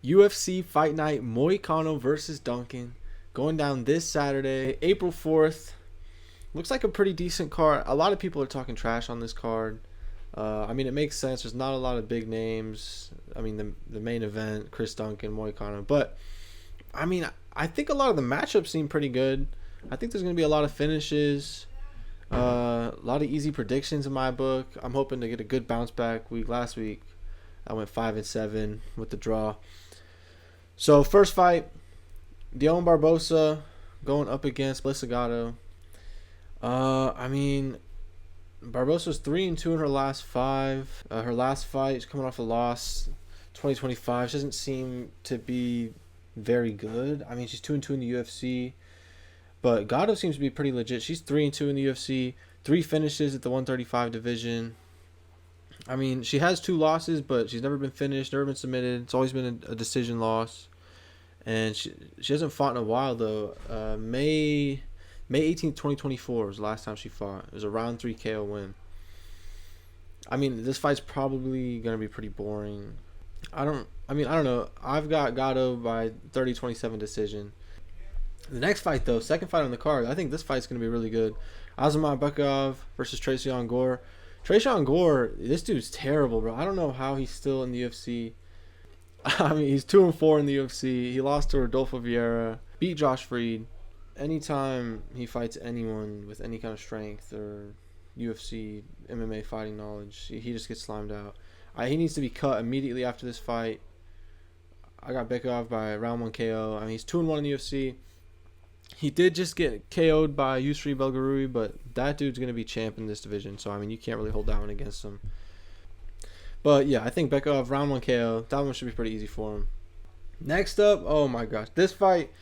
UFC Fight Night Moicano versus Duncan going down this Saturday, April 4th. Looks like a pretty decent card. A lot of people are talking trash on this card. I mean, it makes sense. There's not a lot of big names. I mean, the main event, Chris Duncan, Moicano. But, I mean, I think a lot of the matchups seem pretty good. I think there's going to be a lot of finishes. A lot of easy predictions in my book. I'm hoping to get a good bounce back week. Last week, I went 5-7 with the draw. So, first fight, Dion Barbosa going up against Melissa Gatto. I mean, Barbosa's 3-2 in her last 5. Her last fight, she's coming off a loss, 2025. She doesn't seem to be very good. I mean, she's 2-2 in the UFC, but Gatto seems to be pretty legit. She's 3-2 in the UFC, 3 finishes at the 135 division. I mean, she has 2 losses, but she's never been finished, never been submitted. It's always been a decision loss, and she hasn't fought in a while though. May 18th, 2024 was the last time she fought. It was a round 3 KO win. I mean, this fight's probably going to be pretty boring. I don't know. I've got Gatto by 30-27 decision. The next fight, though, second fight on the card, I think this fight's going to be really good. Azamat versus Tresean Gore. Tresean Gore, this dude's terrible, bro. I don't know how he's still in the UFC. I mean, he's 2-4 in the UFC. He lost to Rodolfo Vieira, beat Josh Freed. Anytime he fights anyone with any kind of strength or UFC, MMA fighting knowledge, he just gets slimed out. He needs to be cut immediately after this fight. I got Bekov by round 1 KO. I mean, he's 2-1 in the UFC. He did just get KO'd by Yusri Belgarui, but that dude's going to be champ in this division. So, I mean, you can't really hold that one against him. But, yeah, I think Bekov, round 1 KO. That one should be pretty easy for him. Next up, oh my gosh. This fight,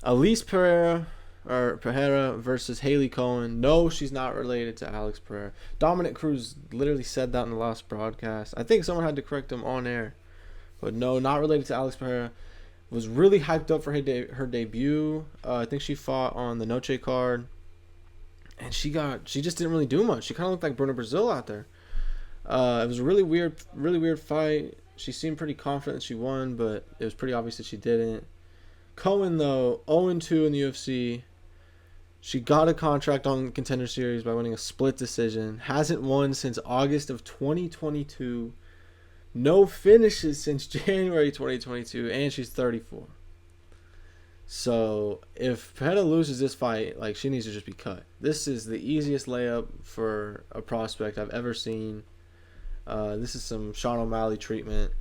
Elise Pereira versus Haley Cohen. No, she's not related to Alex Pereira. Dominic Cruz literally said that in the last broadcast. I think someone had to correct him on air. But no, not related to Alex Pereira. Was really hyped up for her debut. I think she fought on the Noche card. And she just didn't really do much. She kind of looked like Bruna Brazil out there. It was a really weird fight. She seemed pretty confident that she won, but it was pretty obvious that she didn't. Cohen, though, 0-2 in the UFC. She got a contract on Contender Series by winning a split decision. Hasn't won since August of 2022. No finishes since January 2022, and she's 34. So, if Pereira loses this fight, like, she needs to just be cut. This is the easiest layup for a prospect I've ever seen. This is some Sean O'Malley treatment.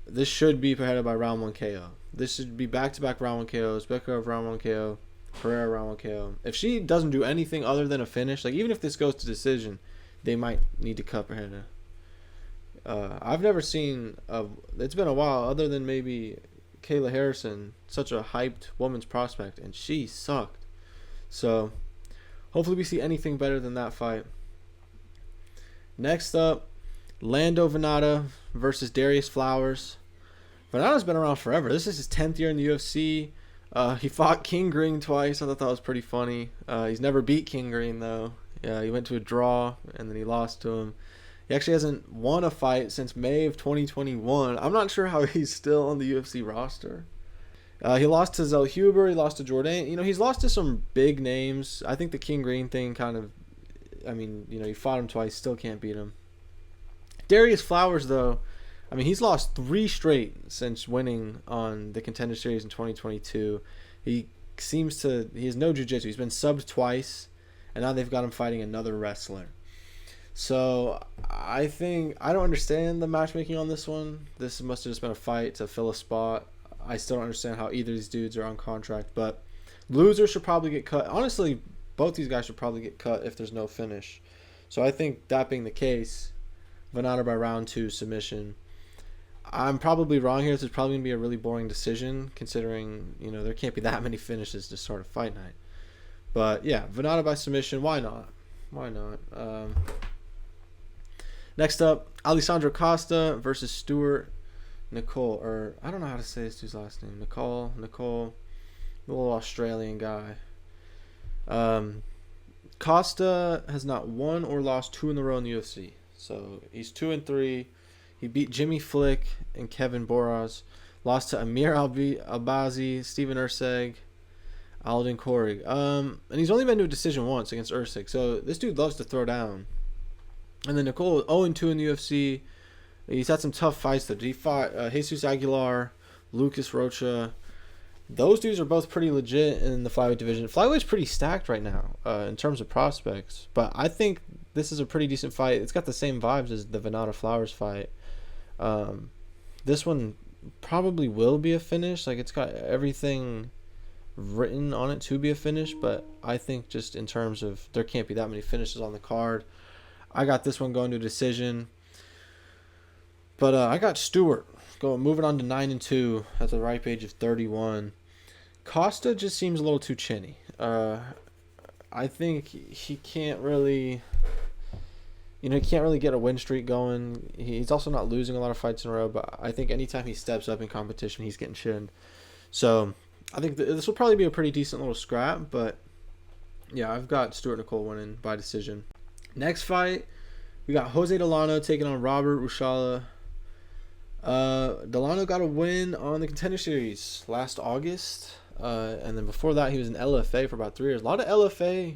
This should be Pereira by round 1 KO. This should be back-to-back round 1 KOs. Bekov round 1 KO. Pereira round 1 KO. If she doesn't do anything other than a finish, like even if this goes to decision, they might need to cut Pereira. I've never seen, it's been a while, other than maybe Kayla Harrison, such a hyped woman's prospect, and she sucked. So, hopefully we see anything better than that fight. Next up, Lando Venata versus Darius Flowers. Venata's been around forever. This is his 10th year in the UFC. He fought King Green twice. I thought that was pretty funny. He's never beat King Green, though. Yeah, he went to a draw, and then he lost to him. He actually hasn't won a fight since May of 2021. I'm not sure how he's still on the UFC roster. He lost to Zell Huber. He lost to Jordan. You know, he's lost to some big names. I think the King Green thing kind of, I mean, you know, you fought him twice, still can't beat him. Darius Flowers, though, I mean, he's lost 3 straight since winning on the Contender Series in 2022. He has no jiu-jitsu. He's been subbed twice, and now they've got him fighting another wrestler. So I don't understand the matchmaking on this one. This must have just been a fight to fill a spot. I still don't understand how either of these dudes are on contract, but loser should probably get cut. Honestly, both these guys should probably get cut if there's no finish. So I think that being the case, Venata by round 2 submission. I'm probably wrong here. This is probably going to be a really boring decision, considering, you know, there can't be that many finishes to start a fight night. But yeah, Venata by submission. Why not? Next up, Alessandro Costa versus Stuart Nicole. Or I don't know how to say this dude's last name. Nicole, the little Australian guy. Costa has not won or lost 2 in a row in the UFC. So he's 2-3. He beat Jimmy Flick and Kevin Boras. Lost to Amir Albazi, Steven Urseg, Alden Corey. And he's only been to a decision once against Ursig. So this dude loves to throw down. And then Nicole 0-2 in the UFC. He's had some tough fights though. He fought Jesus Aguilar, Lucas Rocha. Those dudes are both pretty legit in the flyweight division. Flyweight's pretty stacked right now in terms of prospects. But I think this is a pretty decent fight. It's got the same vibes as the Venata Flowers fight. This one probably will be a finish. Like, it's got everything written on it to be a finish. But I think just in terms of there can't be that many finishes on the card. I got this one going to a decision. But I got Stewart moving on to 9-2 at the ripe age of 31. Costa just seems a little too chinny. I think he can't really, he can't really get a win streak going. He's also not losing a lot of fights in a row, but I think anytime he steps up in competition, he's getting chinned. So I think this will probably be a pretty decent little scrap, but yeah, I've got Stuart Nicole winning by decision. Next fight, we got Jose Delano taking on Robert Rushala. Delano got a win on the Contender Series last August, and then before that he was in LFA for about 3 years. A lot of LFA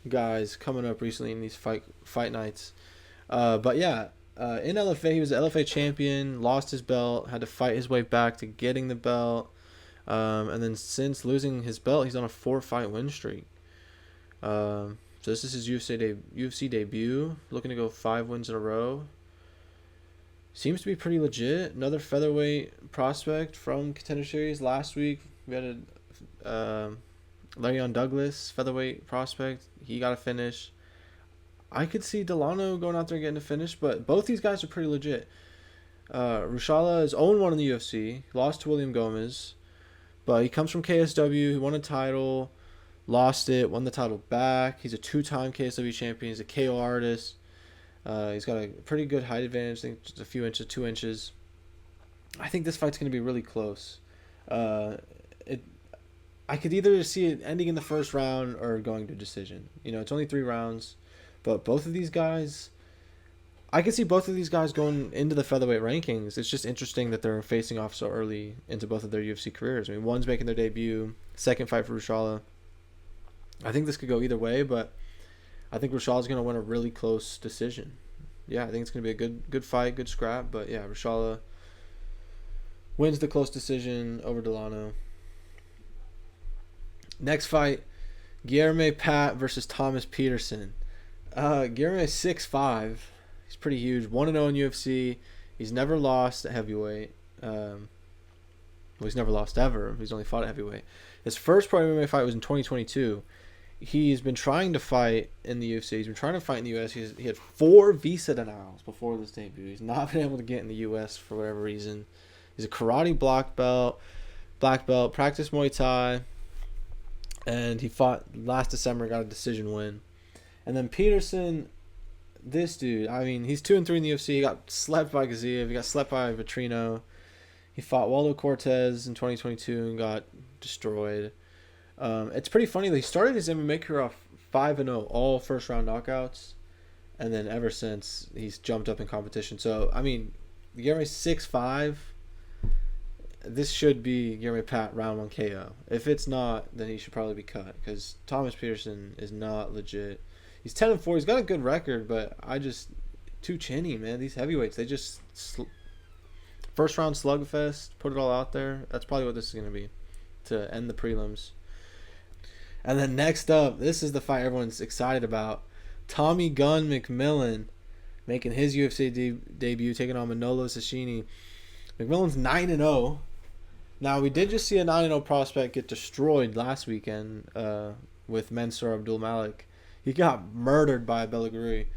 guys coming up recently in these fight nights. But yeah, in LFA he was the LFA champion, lost his belt, had to fight his way back to getting the belt, and then since losing his belt he's on a 4-fight win streak. So this is his UFC debut, looking to go 5 wins in a row. Seems to be pretty legit. Another featherweight prospect from Contender Series. Last week we had Le'Veon Douglas, featherweight prospect. He got a finish. I could see Delano going out there and getting a finish, but both these guys are pretty legit. Rushala is 0-1 in the UFC. Lost to William Gomez, but he comes from KSW. He won a title, lost it, won the title back. He's a 2-time KSW champion. He's a KO artist. He's got a pretty good height advantage. I think just a few inches, 2 inches. I think this fight's going to be really close. I could either see it ending in the first round or going to decision. It's only 3 rounds, but both of these guys, I could see both of these guys going into the featherweight rankings. It's just interesting that they're facing off so early into both of their UFC careers. I mean, one's making their debut, second fight for Rushala. I think this could go either way, but I think Rushala's going to win a really close decision. Yeah, I think it's going to be a good fight, good scrap. But yeah, Rushala wins the close decision over Delano. Next fight, Guilherme Pat versus Thomas Peterson. Guilherme is 6'5". He's pretty huge. 1-0 in UFC. He's never lost at heavyweight. He's never lost ever. He's only fought at heavyweight. His first pro MMA fight was in 2022. He's been trying to fight in the UFC. He's been trying to fight in the US. He had 4 visa denials before this debut. He's not been able to get in the US for whatever reason. He's a karate black belt, practiced Muay Thai, and he fought last December, got a decision win. And then Peterson, this dude, I mean, he's 2-3 in the UFC. He got slept by Gaziev. He got slept by Vitrino. He fought Waldo Cortez in 2022 and got destroyed. It's pretty funny that he started his MMA career off 5-0, all first-round knockouts, and then ever since he's jumped up in competition. So, I mean, Guilherme's 6'5". This should be Guilherme Pat round 1 KO. If it's not, then he should probably be cut because Thomas Peterson is not legit. He's 10-4. He's got a good record, but too chinny, man. These heavyweights, they just first-round slugfest, put it all out there. That's probably what this is going to be to end the prelims. And then next up, this is the fight everyone's excited about. Tommy Gunn McMillan making his UFC debut, taking on Manolo Cecchini. McMillan's 9-0. Now, we did just see a 9-0 prospect get destroyed last weekend with Mansour Abdul Malik. He got murdered by Belaguri.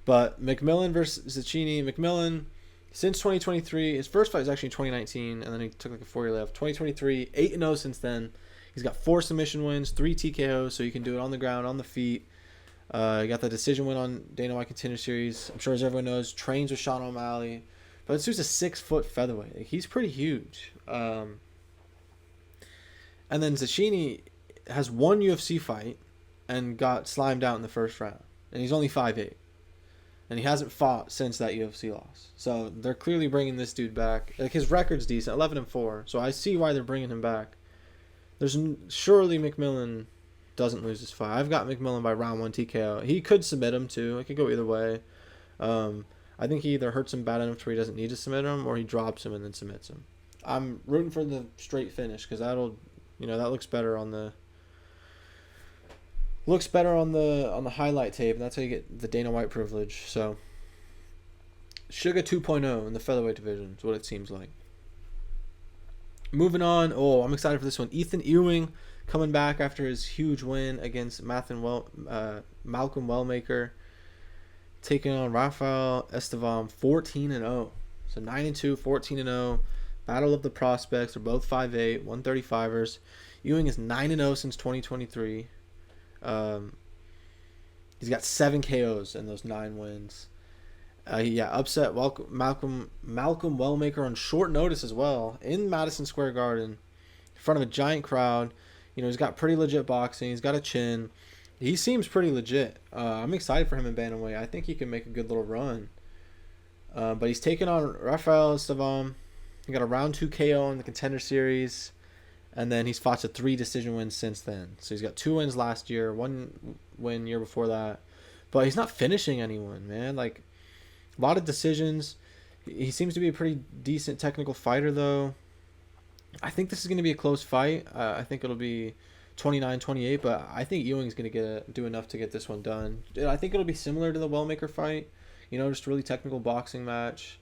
But McMillan versus Cecchini. McMillan, since 2023, his first fight was actually in 2019, and then he took like a 4-year layoff. 2023, 8-0 since then. He's got 4 submission wins, 3 TKOs, so you can do it on the ground, on the feet. He got the decision win on Dana White Contender Series. I'm sure, as everyone knows, trains with Sean O'Malley. But this dude's a 6-foot featherweight. He's pretty huge. And then Cecchini has 1 UFC fight and got slimed out in the first round. And he's only 5'8". and he hasn't fought since that UFC loss. So they're clearly bringing this dude back. Like, his record's decent, 11-4. So I see why they're bringing him back. Surely McMillan doesn't lose this fight. I've got McMillan by round 1 TKO. He could submit him too. It could go either way. I think he either hurts him bad enough to where he doesn't need to submit him, or he drops him and then submits him. I'm rooting for the straight finish because that'll, that looks better on the highlight tape, and that's how you get the Dana White privilege. So Sugar 2.0 in the featherweight division is what it seems like. Moving on. I'm excited for this one. Ethan Ewing coming back after his huge win against Malcolm Wellmaker, taking on Rafael Estevam, 14-0. So 9-2, 14-0. Battle of the prospects. They're both 5'8", 135ers. Ewing is 9-0 since 2023. He's got 7 KOs in those 9 wins. Upset Malcolm Wellmaker on short notice as well in Madison Square Garden in front of a giant crowd. He's got pretty legit boxing. He's got a chin. He seems pretty legit. I'm excited for him in bantamweight. I think he can make a good little run. But he's taking on Rafael Estevam. He got a round 2 KO in the Contender Series. And then he's fought to 3 decision wins since then. So he's got 2 wins last year, 1 win year before that. But he's not finishing anyone, man. Like, a lot of decisions. He seems to be a pretty decent technical fighter, though. I think this is going to be a close fight. I think it'll be 29-28, but I think Ewing's going to do enough to get this one done. I think it'll be similar to the Wellmaker fight. Just a really technical boxing match.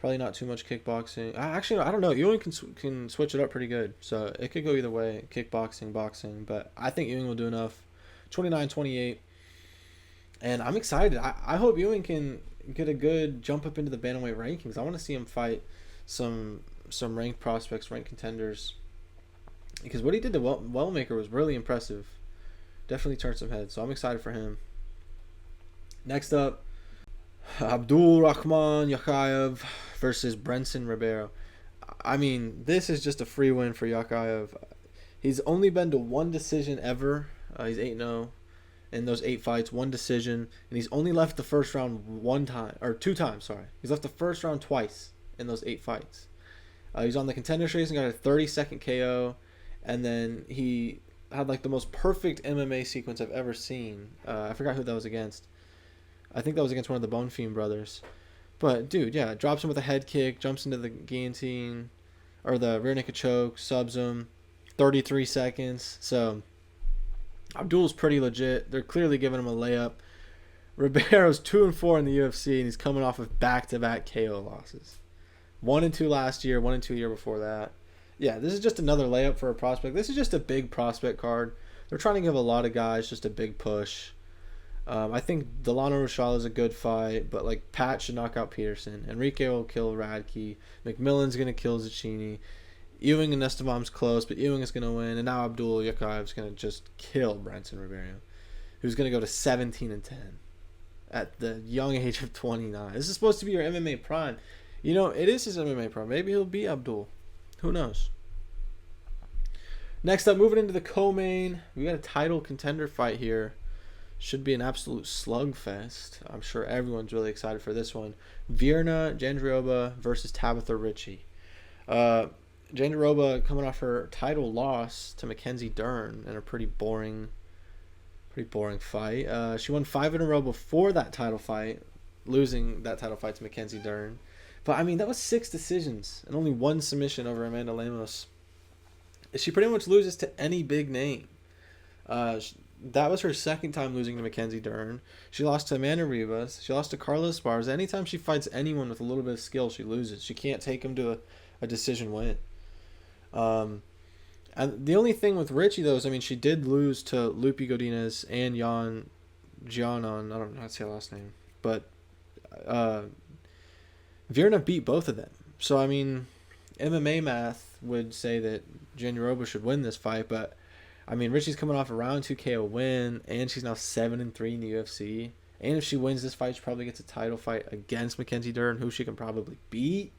Probably not too much kickboxing. Actually, I don't know. Ewing can switch it up pretty good. So it could go either way. Kickboxing, boxing. But I think Ewing will do enough. 29-28. And I'm excited. I hope Ewing can get a good jump up into the bantamweight rankings. I want to see him fight some ranked prospects, ranked contenders. Because what he did to Wellmaker was really impressive. Definitely turned some heads. So I'm excited for him. Next up, Abdul Rahman Yakayev versus Brenson Ribeiro. I mean, this is just a free win for Yakayev. He's only been to 1 decision ever. He's 8-0 in those 8 fights, 1 decision, and he's only left the first round 2 times. Sorry, he's left the first round twice in those 8 fights. He's on the Contender Series and got a 30-second KO, and then he had like the most perfect MMA sequence I've ever seen. I forgot who that was against. I think that was against one of the Bonfim brothers. But, dude, yeah, drops him with a head kick, jumps into the guillotine, or the rear naked choke, subs him, 33 seconds. So, Abdul's pretty legit. They're clearly giving him a layup. Ribeiro's 2-4 in the UFC, and he's coming off of back-to-back KO losses. 1-2 last year, 1-2 the year before that. Yeah, this is just another layup for a prospect. This is just a big prospect card. They're trying to give a lot of guys just a big push. I think Delano Rochelle is a good fight, but like Pat should knock out Peterson. Enrique will kill Radke. McMillan's gonna kill Zacchini. Ewing and Estevam's close, but Ewing is gonna win. And now Abdul Yakayev's gonna just kill Brenson Ribeiro, who's gonna go to 17-10 at the young age of 29. This is supposed to be your MMA prime. It is his MMA prime. Maybe he'll be Abdul. Who knows? Next up, moving into the co-main, we got a title contender fight here. Should be an absolute slugfest. I'm sure everyone's really excited for this one. Virna Jandiroba versus Tabitha Ritchie. Jandiroba coming off her title loss to Mackenzie Dern in a pretty boring fight. She won 5 in a row before that title fight, losing that title fight to Mackenzie Dern. But, I mean, that was 6 decisions and only 1 submission over Amanda Lemos. She pretty much loses to any big name. That was her second time losing to Mackenzie Dern. She lost to Amanda Rivas. She lost to Carla Esparza. Anytime she fights anyone with a little bit of skill, she loses. She can't take them to a decision win. And the only thing with Ritchie, though, is, she did lose to Lupe Godinez and Giannon. I don't know how to say her last name. But Virna beat both of them. So, MMA math would say that Jandiroba should win this fight, but Ritchie's coming off a round 2 KO win, and she's now 7-3 in the UFC. And if she wins this fight, she probably gets a title fight against Mackenzie Dern, who she can probably beat.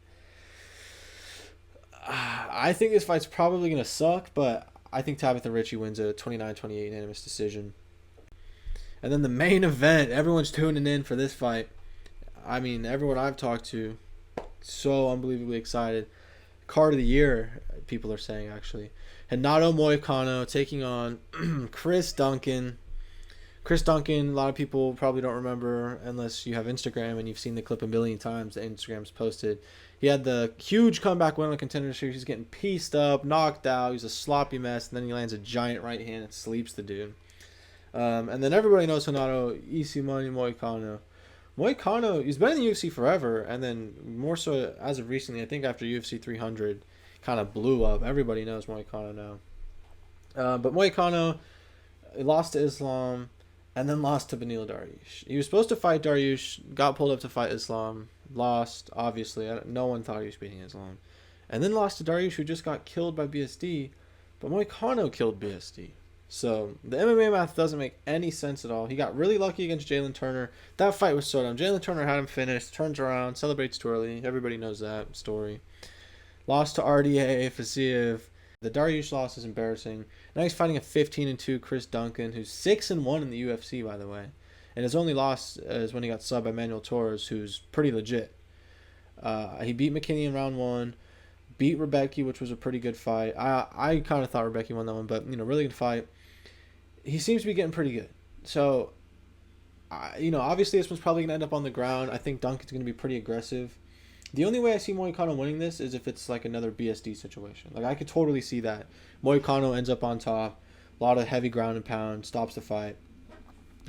I think this fight's probably going to suck, but I think Tabitha Ritchie wins a 29-28 unanimous decision. And then the main event, everyone's tuning in for this fight. I mean, everyone I've talked to, so unbelievably excited. Card of the year, people are saying, actually. Renato Moicano taking on Chris Duncan. Chris Duncan, a lot of people probably don't remember unless you have Instagram and you've seen the clip a million times that Instagram's posted. He had the huge comeback win on Contender Series. He's getting pieced up, knocked out. He's a sloppy mess, and then he lands a giant right hand and sleeps the dude. And then everybody knows Renato Easy Money Moicano. Moicano, he's been in the UFC forever, and then more so as of recently, I think after UFC 300 kind of blew up. Everybody knows Moicano now. But Moicano lost to Islam and then lost to Beneil Dariush. He was supposed to fight Dariush, got pulled up to fight Islam, lost, obviously. No one thought he was beating Islam. And then lost to Dariush, who just got killed by BSD, but Moicano killed BSD. So the MMA math doesn't make any sense at all. He got really lucky against Jalen Turner. That fight was so dumb. Jalen Turner had him finished, turns around, celebrates too early. Everybody knows that story. Lost to RDA, Fasiev. The Dariush loss is embarrassing. Now he's fighting a 15-2 Chris Duncan, who's 6-1 in the UFC, by the way. And his only loss is when he got subbed by Manuel Torres, who's pretty legit. He beat McKinney in round 1, beat Rebecki, which was a pretty good fight. I kind of thought Rebecki won that one, but, really good fight. He seems to be getting pretty good. So, obviously this one's probably going to end up on the ground. I think Duncan's going to be pretty aggressive. The only way I see Moicano winning this is if it's like another BSD situation. Like, I could totally see that. Moicano ends up on top, a lot of heavy ground and pound, stops the fight.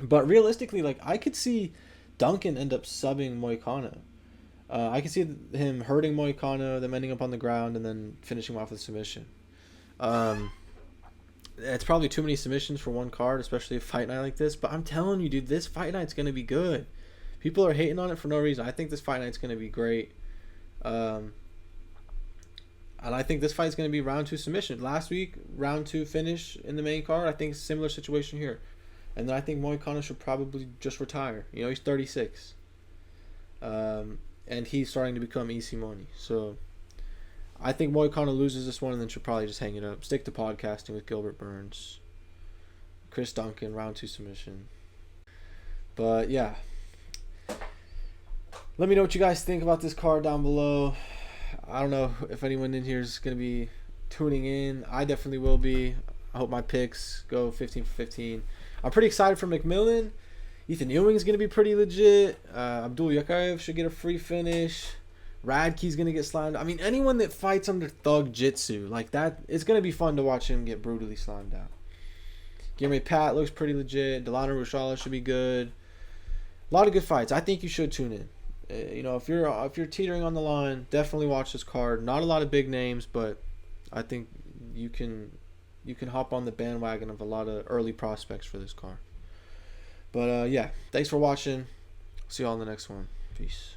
But realistically, like, I could see Duncan end up subbing Moicano. I could see him hurting Moicano, them ending up on the ground, and then finishing him off with a submission. It's probably too many submissions for one card, especially a fight night like this. But I'm telling you, dude, this fight night's going to be good. People are hating on it for no reason. I think this fight night's going to be great. And I think this fight's going to be round 2 submission. Last week, round 2 finish in the main card. I think it's a similar situation here. And then I think Moicano should probably just retire. He's 36. And he's starting to become easy money. So I think Moicano loses this one and then should probably just hang it up. Stick to podcasting with Gilbert Burns. Chris Duncan, round 2 submission. But yeah. Let me know what you guys think about this card down below. I don't know if anyone in here is going to be tuning in. I definitely will be. I hope my picks go 15 for 15. I'm pretty excited for McMillan. Ethan Ewing's going to be pretty legit. Abdul Yakayev should get a free finish. Radke's going to get slammed. I mean, anyone that fights under thug jitsu, like that, it's going to be fun to watch him get brutally slammed out. Guillermo Pat looks pretty legit. Delano Rushala should be good. A lot of good fights. I think you should tune in. If you're teetering on the line, definitely watch this card. Not a lot of big names, but I think you can hop on the bandwagon of a lot of early prospects for this card. But yeah, thanks for watching. See you all in the next one. Peace.